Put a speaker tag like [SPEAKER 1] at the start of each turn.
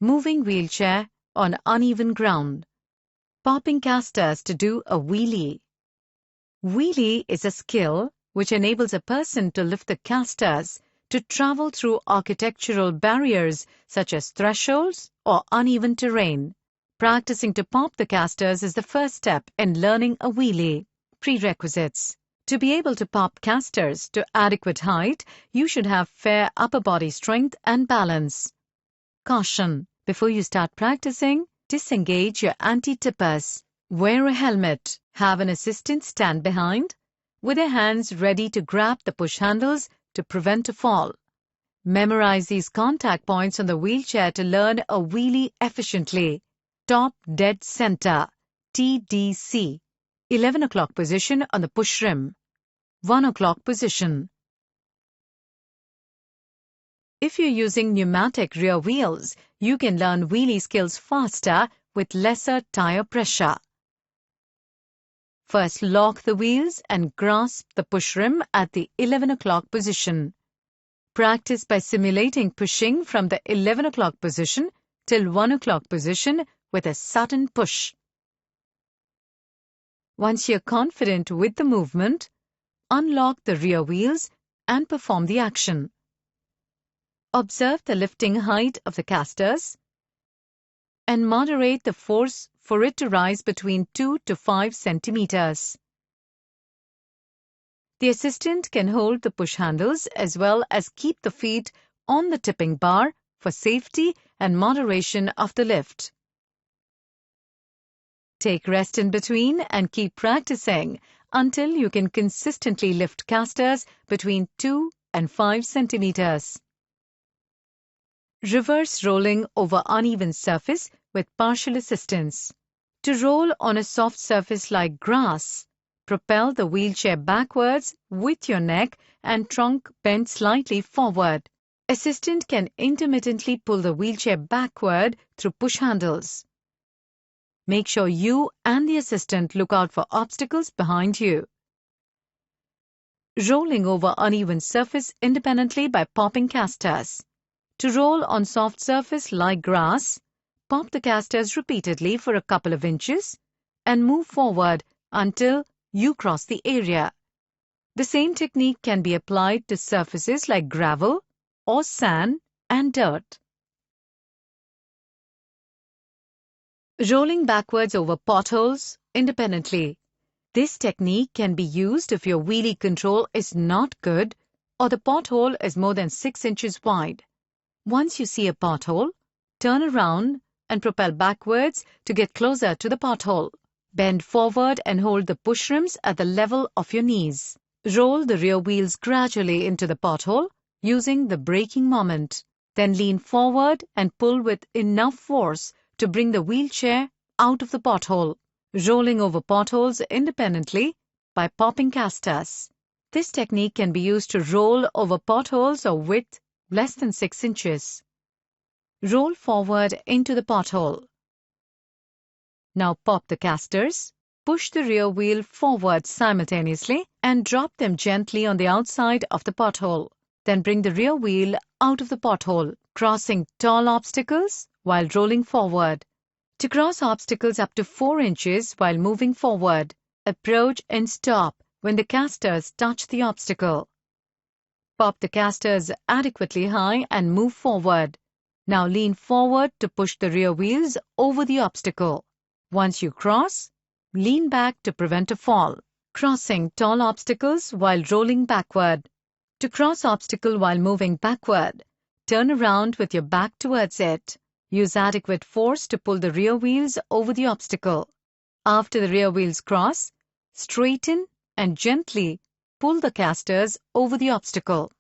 [SPEAKER 1] Moving wheelchair on uneven ground. Popping casters to do a wheelie. Wheelie is a skill which enables a person to lift the casters to travel through architectural barriers such as thresholds or uneven terrain. Practicing to pop the casters is the first step in learning a wheelie. Prerequisites. To be able to pop casters to adequate height, you should have fair upper body strength and balance. Caution. Before you start practicing, disengage your anti-tippers. Wear a helmet. Have an assistant stand behind, with their hands ready to grab the push handles to prevent a fall. Memorize these contact points on the wheelchair to learn a wheelie efficiently. Top dead center, TDC. 11 o'clock position on the push rim. 1 o'clock position. If you're using pneumatic rear wheels, you can learn wheelie skills faster with lesser tire pressure. First, lock the wheels and grasp the push rim at the 11 o'clock position. Practice by simulating pushing from the 11 o'clock position till 1 o'clock position with a sudden push. Once you're confident with the movement, unlock the rear wheels and perform the action. Observe the lifting height of the casters and moderate the force for it to rise between 2 to 5 centimeters. The assistant can hold the push handles as well as keep the feet on the tipping bar for safety and moderation of the lift. Take rest in between and keep practicing until you can consistently lift casters between 2 and 5 centimeters. Reverse rolling over uneven surface with partial assistance. To roll on a soft surface like grass, propel the wheelchair backwards with your neck and trunk bent slightly forward. Assistant can intermittently pull the wheelchair backward through push handles. Make sure you and the assistant look out for obstacles behind you. Rolling over uneven surface independently by popping casters. To roll on soft surface like grass, pop the casters repeatedly for a couple of inches and move forward until you cross the area. The same technique can be applied to surfaces like gravel or sand and dirt. Rolling backwards over potholes independently. This technique can be used if your wheelie control is not good or the pothole is more than 6 inches wide. Once you see a pothole, turn around and propel backwards to get closer to the pothole. Bend forward and hold the push rims at the level of your knees. Roll the rear wheels gradually into the pothole using the braking moment. Then lean forward and pull with enough force to bring the wheelchair out of the pothole. Rolling over potholes independently by popping casters. This technique can be used to roll over potholes of width less than 6 inches. Roll forward into the pothole. Now pop the casters, push the rear wheel forward simultaneously and drop them gently on the outside of the pothole. Then bring the rear wheel out of the pothole, crossing tall obstacles while rolling forward. To cross obstacles up to 4 inches while moving forward, approach and stop when the casters touch the obstacle. Pop the casters adequately high and move forward. Now lean forward to push the rear wheels over the obstacle. Once you cross, lean back to prevent a fall. Crossing tall obstacles while rolling backward. To cross obstacle while moving backward, turn around with your back towards it. Use adequate force to pull the rear wheels over the obstacle. After the rear wheels cross, straighten and gently pull the casters over the obstacle.